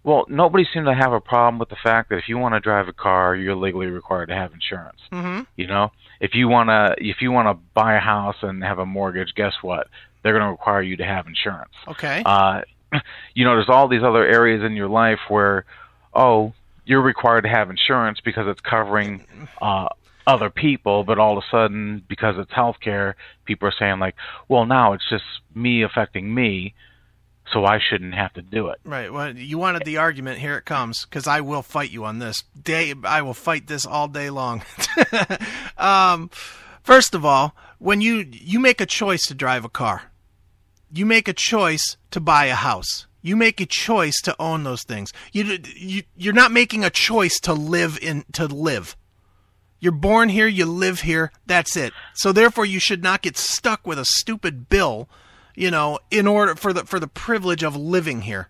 Well, nobody seemed to have a problem with the fact that if you want to drive a car, you're legally required to have insurance. Mm-hmm. You know, if you wanna buy a house and have a mortgage, guess what? They're going to require you to have insurance. Okay. There's all these other areas in your life where, oh, you're required to have insurance because it's covering other people, but all of a sudden, because it's healthcare, people are saying like, well, now it's just me affecting me, so I shouldn't have to do it. Right. Well, you wanted the argument. Here it comes, because I will fight you on this. I will fight this all day long. First of all, when you make a choice to drive a car, you make a choice to buy a house. You make a choice to own those things. You're not making a choice to live. You're born here, you live here, that's it. So therefore you should not get stuck with a stupid bill, in order for the privilege of living here.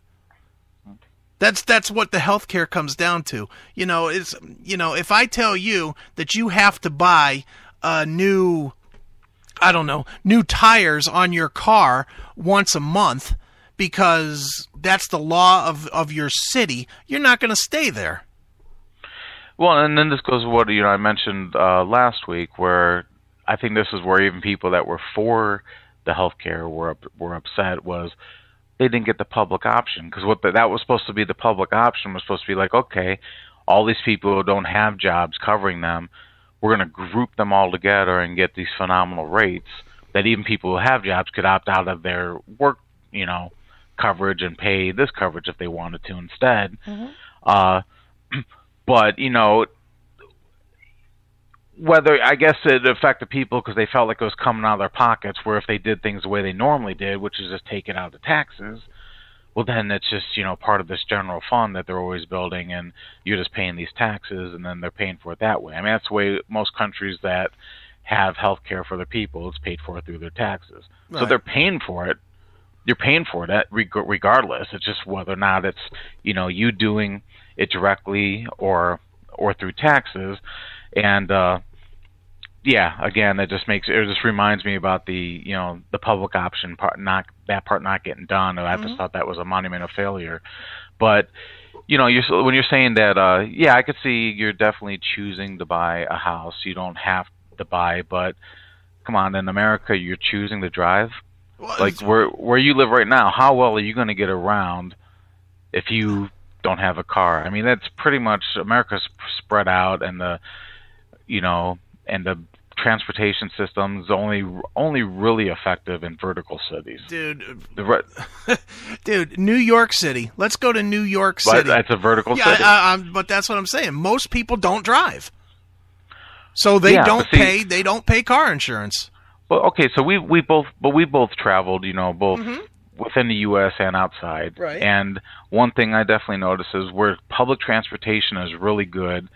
That's what the healthcare comes down to. If I tell you that you have to buy new tires on your car once a month because that's the law of your city, you're not going to stay there. Well, and then this goes to what I mentioned last week, where I think this is where even people that were for the healthcare were upset, was they didn't get the public option, because that was supposed to be the public option was supposed to be like, okay, all these people who don't have jobs covering them, we're going to group them all together and get these phenomenal rates that even people who have jobs could opt out of their work, coverage and pay this coverage if they wanted to instead. Mm-hmm. But, whether, I guess it affected people because they felt like it was coming out of their pockets, where if they did things the way they normally did, which is just take it out of the taxes, well, then it's just, part of this general fund that they're always building, and you're just paying these taxes, and then they're paying for it that way. I mean, that's the way most countries that have health care for their people, it's paid for through their taxes. Right. So they're paying for it. You're paying for it regardless. It's just whether or not it's, you doing it directly or through taxes. And again, it just reminds me about the public option part, not getting done. I just thought that was a monumental failure. But when you're saying that, I could see you're definitely choosing to buy a house. You don't have to buy, but come on, in America, you're choosing to drive. Like where you live right now, how well are you going to get around if you don't have a car? I mean, that's pretty much, America's spread out, and the transportation system's only really effective in vertical cities. Dude, New York City. Let's go to New York City. But that's a vertical city. But that's what I'm saying. Most people don't drive, so they don't pay car insurance. Well, okay, so we both traveled, both within the U.S. and outside. Right. And one thing I definitely notice is where public transportation is really good,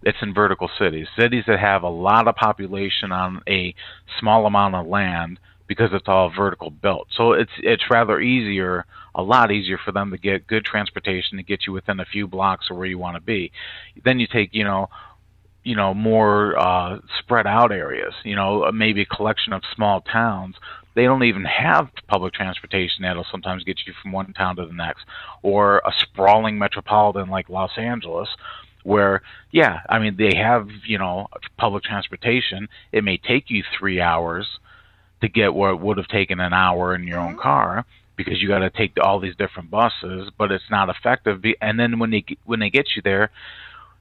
it's in vertical cities that have a lot of population on a small amount of land, because it's all vertical built. So it's rather a lot easier for them to get good transportation to get you within a few blocks of where you want to be. Then you take, more spread out areas, maybe a collection of small towns. They don't even have public transportation that'll sometimes get you from one town to the next, or a sprawling metropolitan like Los Angeles, where, they have, public transportation. It may take you 3 hours to get what would have taken an hour in your own car, because you got to take all these different buses, but it's not effective. And then when they get you there,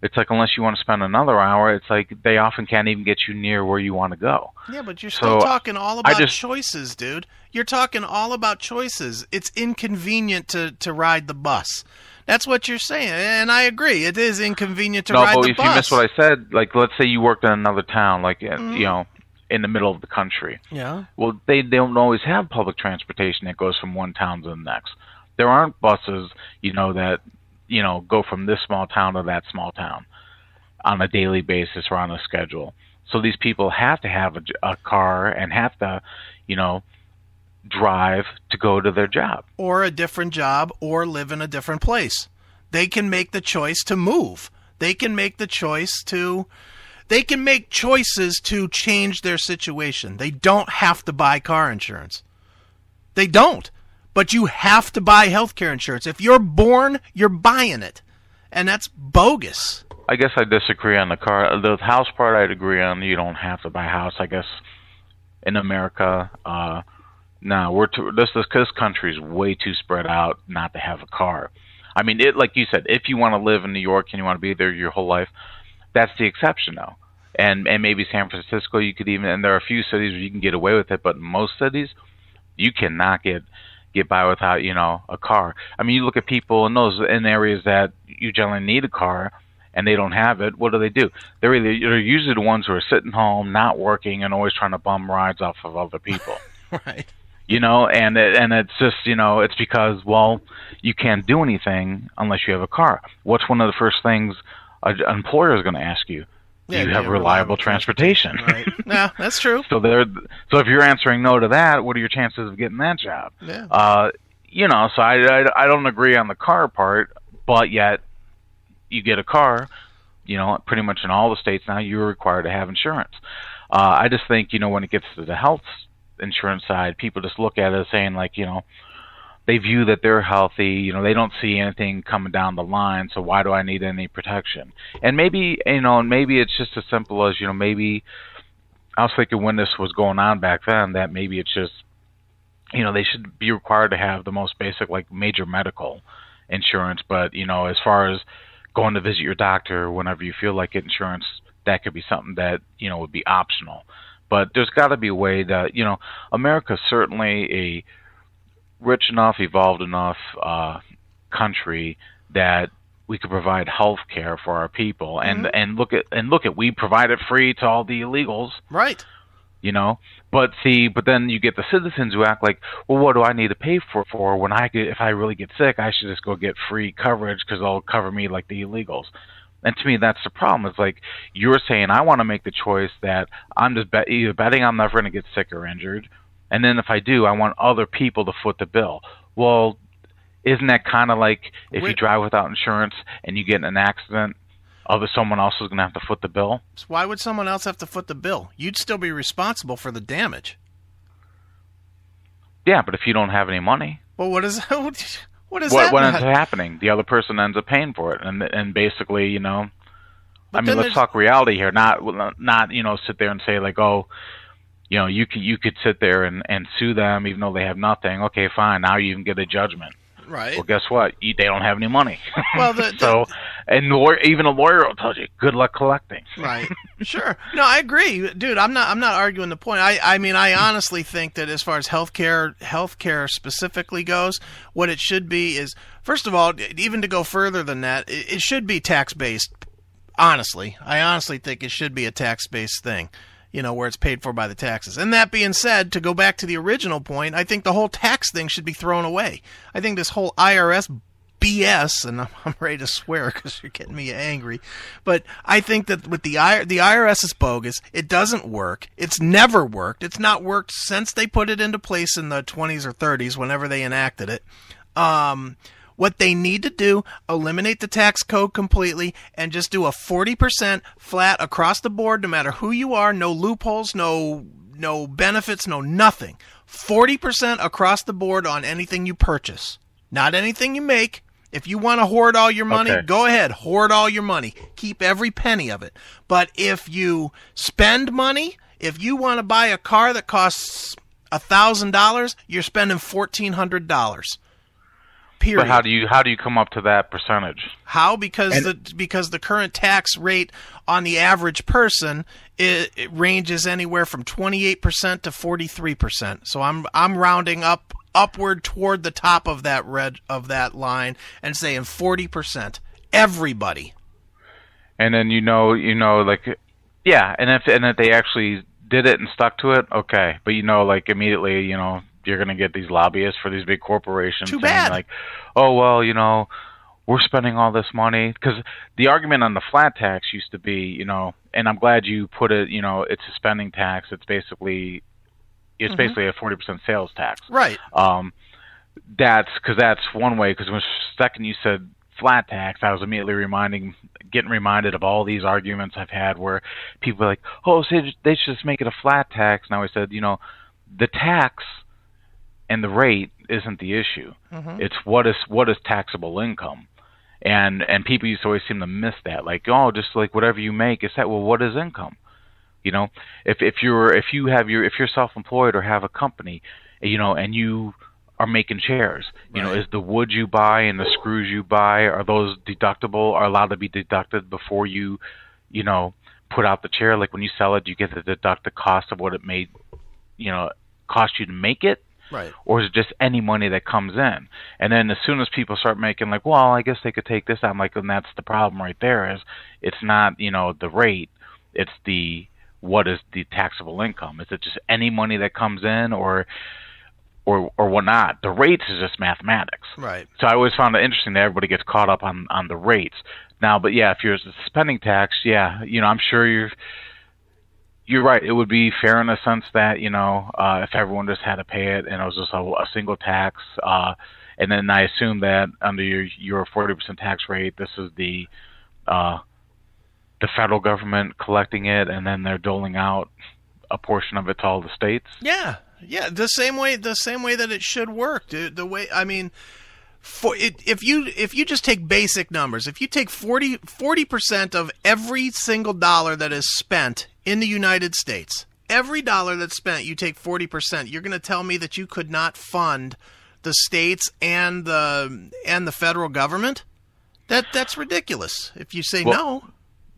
it's like, unless you want to spend another hour, it's like they often can't even get you near where you want to go. Yeah, but you're still talking all about choices, dude. You're talking all about choices. It's inconvenient to ride the bus. That's what you're saying, and I agree. It is inconvenient to ride the bus. No, but if you missed what I said, like, let's say you worked in another town, like, in the middle of the country. Yeah. Well, they don't always have public transportation that goes from one town to the next. There aren't buses, that go from this small town to that small town on a daily basis or on a schedule. So these people have to have a car and have to, drive to go to their job. Or a different job, or live in a different place. They can make the choice to move. They can make choices to change their situation. They don't have to buy car insurance. They don't. but you have to buy healthcare insurance. If you're born, you're buying it, and that's bogus. I guess I disagree on the car. The house part I'd agree on. You don't have to buy a house. I guess in America, no, this country's way too spread out not to have a car. I mean, like you said, if you want to live in New York and you want to be there your whole life, that's the exception, though. And maybe San Francisco, you could even, and there are a few cities where you can get away with it, but in most cities, you cannot get by without, a car. I mean, you look at people in areas that you generally need a car, and they don't have it. What do? They're usually the ones who are sitting home, not working, and always trying to bum rides off of other people. Right. And it's just, it's because, well, you can't do anything unless you have a car. What's one of the first things an employer is going to ask you? Do you have reliable transportation? Right. Yeah, that's true. So if you're answering no to that, what are your chances of getting that job? Yeah. So I don't agree on the car part, but yet you get a car, pretty much in all the states now, you're required to have insurance. I just think, when it gets to the health insurance side, people just look at it as saying, like, they view that they're healthy, they don't see anything coming down the line, so why do I need any protection? And maybe, maybe it's just as simple as, maybe I was thinking when this was going on back then that maybe it's just, they should be required to have the most basic, like, major medical insurance, but, as far as going to visit your doctor whenever you feel like it, insurance, that could be something that, would be optional. But there's got to be a way that, America's certainly a rich enough, evolved enough country that we could provide health care for our people, and look at we provide it free to all the illegals, right? But then you get the citizens who act like, well, what do I need to pay for when if I really get sick, I should just go get free coverage because they'll cover me like the illegals. And to me, that's the problem. It's like you're saying, I want to make the choice that I'm just either betting I'm never going to get sick or injured, and then if I do, I want other people to foot the bill. Well, isn't that kind of like if you drive without insurance and you get in an accident, someone else is going to have to foot the bill? So why would someone else have to foot the bill? You'd still be responsible for the damage. Yeah, but if you don't have any money. Well, what is that? What ends up happening? The other person ends up paying for it, and basically, let's talk reality here. Not sit there and say like, oh, you could sit there and sue them even though they have nothing. Okay, fine. Now you can get a judgment. Right. Well, guess what? They don't have any money. Well, even a lawyer will tell you, good luck collecting. Right. Sure. No, I agree, dude. I'm not arguing the point. I mean, I honestly think that as far as healthcare specifically goes, what it should be is, first of all, even to go further than that, it should be tax based. Honestly, I honestly think it should be a tax based thing. Where it's paid for by the taxes. And that being said, to go back to the original point, I think the whole tax thing should be thrown away. I think this whole IRS BS, and I'm ready to swear because you're getting me angry, but I think that with the IRS is bogus. It doesn't work. It's never worked. It's not worked since they put it into place in the 20s or 30s, whenever they enacted it. What they need to do, eliminate the tax code completely and just do a 40% flat across the board, no matter who you are, no loopholes, no benefits, no nothing. 40% across the board on anything you purchase, not anything you make. If you want to hoard all your money, Go ahead, hoard all your money. Keep every penny of it. But if you spend money, if you want to buy a car that costs $1,000, you're spending $1,400. Period. But how do you come up to that percentage? How? Because the current tax rate on the average person it ranges anywhere from 28% to 43%. So I'm rounding upward toward the top of that line and saying 40%. Everybody. And then like, yeah, and if they actually did it and stuck to it, okay. But immediately you're going to get these lobbyists for these big corporations Too bad. saying like, oh, well, we're spending all this money. Because the argument on the flat tax used to be, and I'm glad you put it, it's a spending tax. It's basically a 40% sales tax. Right. That's one way, because the second you said flat tax, I was immediately getting reminded of all these arguments I've had where people are like, oh, so they should just make it a flat tax. Now I said, the tax and the rate isn't the issue. Mhm. It's what is taxable income. And people used to always seem to miss that. Like, oh, just like whatever you make, it's that. Well, what is income? You know, if you're self-employed or have a company, you know, and you are making chairs, you know, Right. is the wood you buy and the screws you buy, are those deductible, are allowed to be deducted before you know, put out the chair? Like when you sell it, you get to deduct the cost of what it made, you know, cost you to make it. Right. Or is it just any money that comes in? And then as soon as people start making like, well, I guess they could take this out, I'm like, and that's the problem right there, is it's not, you know, the rate, it's the what is the taxable income? Is it just any money that comes in, or whatnot? The rates is just mathematics. Right. So I always found it interesting that everybody gets caught up on the rates. Now, but yeah, if you're a spending tax, yeah, you know, I'm sure you're right. It would be fair in a sense that, you know, if everyone just had to pay it and it was just a single tax, and then I assume that under your 40% tax rate, this is the federal government collecting it, and then they're doling out a portion of it to all the states. Yeah. Yeah, the same way that it should work. The way, I mean, if you just take basic numbers, if you take 40% of every single dollar that is spent in the United States, every dollar that's spent, you take 40%. You're going to tell me that you could not fund the states and the federal government? That's ridiculous. If you say no.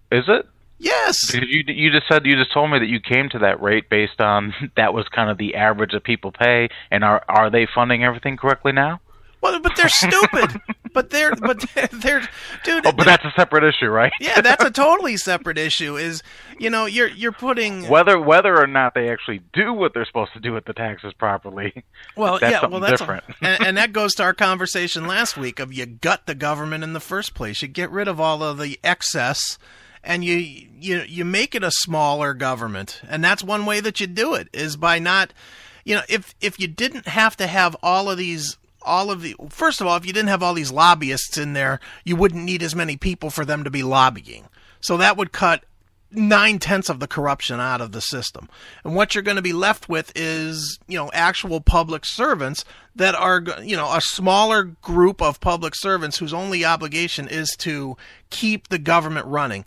Is it? Yes. Because you just told me that you came to that rate based on that was kind of the average that people pay, and are they funding everything correctly now? Well, but they're stupid. but they're dude. Oh, but that's a separate issue, right? Yeah, that's a totally separate issue. Is, you know, you're putting whether or not they actually do what they're supposed to do with the taxes properly. Well, that's yeah, something well, that's different. And that goes to our conversation last week of you gut the government in the first place. You get rid of all of the excess, and you make it a smaller government. And that's one way that you do it, is by not, you know, if you didn't have to have first of all, if you didn't have all these lobbyists in there, you wouldn't need as many people for them to be lobbying. So that would cut 9/10 of the corruption out of the system. And what you're going to be left with is, you know, actual public servants that are, you know, a smaller group of public servants whose only obligation is to keep the government running.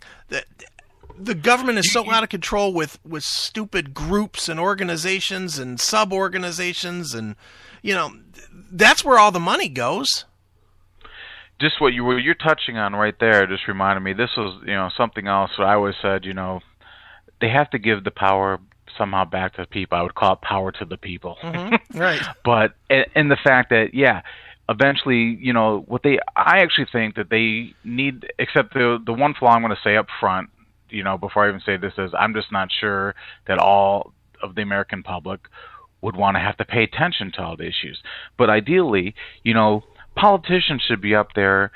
The government is so out of control with stupid groups and organizations and sub-organizations, and, you know, that's where all the money goes. Just what you're touching on right there just reminded me. This was, you know, something else that I always said, you know, they have to give the power somehow back to the people. I would call it power to the people. Mm-hmm. Right. But in the fact that, yeah, eventually, you know, I actually think that they need, except the one flaw I'm going to say up front, you know, before I even say this, is I'm just not sure that all of the American public would want to have to pay attention to all the issues. But ideally, you know, politicians should be up there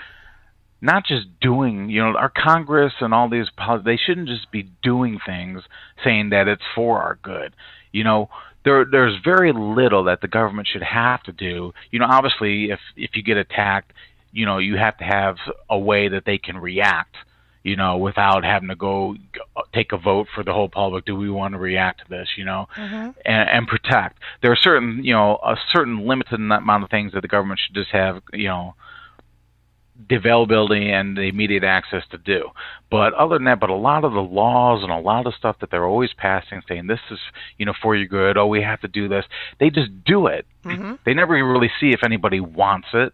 not just doing, you know, our Congress and all these, they shouldn't just be doing things saying that it's for our good. You know, there's very little that the government should have to do. You know, obviously, if you get attacked, you know, you have to have a way that they can react, you know, without having to go take a vote for the whole public. Do we want to react to this, you know, and protect? There are certain, you know, a certain limited amount of things that the government should just have, you know, the availability and the immediate access to do. But other than that, but a lot of the laws and a lot of stuff that they're always passing, saying this is, you know, for your good, oh, we have to do this, they just do it. Mm-hmm. They never really see if anybody wants it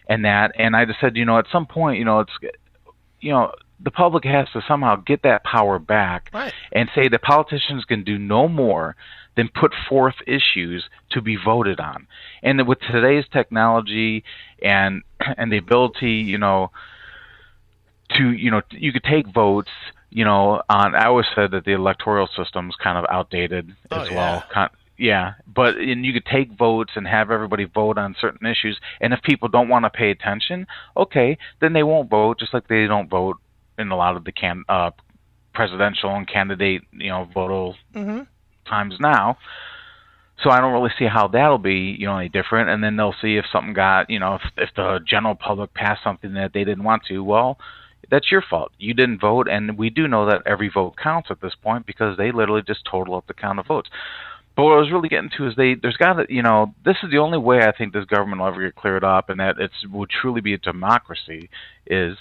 and that. And I just said, you know, at some point, you know, it's, you know, the public has to somehow get that power back, right, and say that politicians can do no more than put forth issues to be voted on. And that with today's technology and the ability, you know, to, you know, you could take votes, you know, on, I always said that the electoral system's kind of outdated as well. Yeah, but and you could take votes and have everybody vote on certain issues, and if people don't want to pay attention, okay, then they won't vote, just like they don't vote in a lot of the presidential and candidate, you know, vote times now. So I don't really see how that'll be, you know, any different. And then they'll see if something got, you know, if the general public passed something that they didn't want to, well, that's your fault. You didn't vote, and we do know that every vote counts at this point because they literally just total up the count of votes. But what I was really getting to is there's got to, this is the only way I think this government will ever get cleared up, and that it will truly be a democracy, is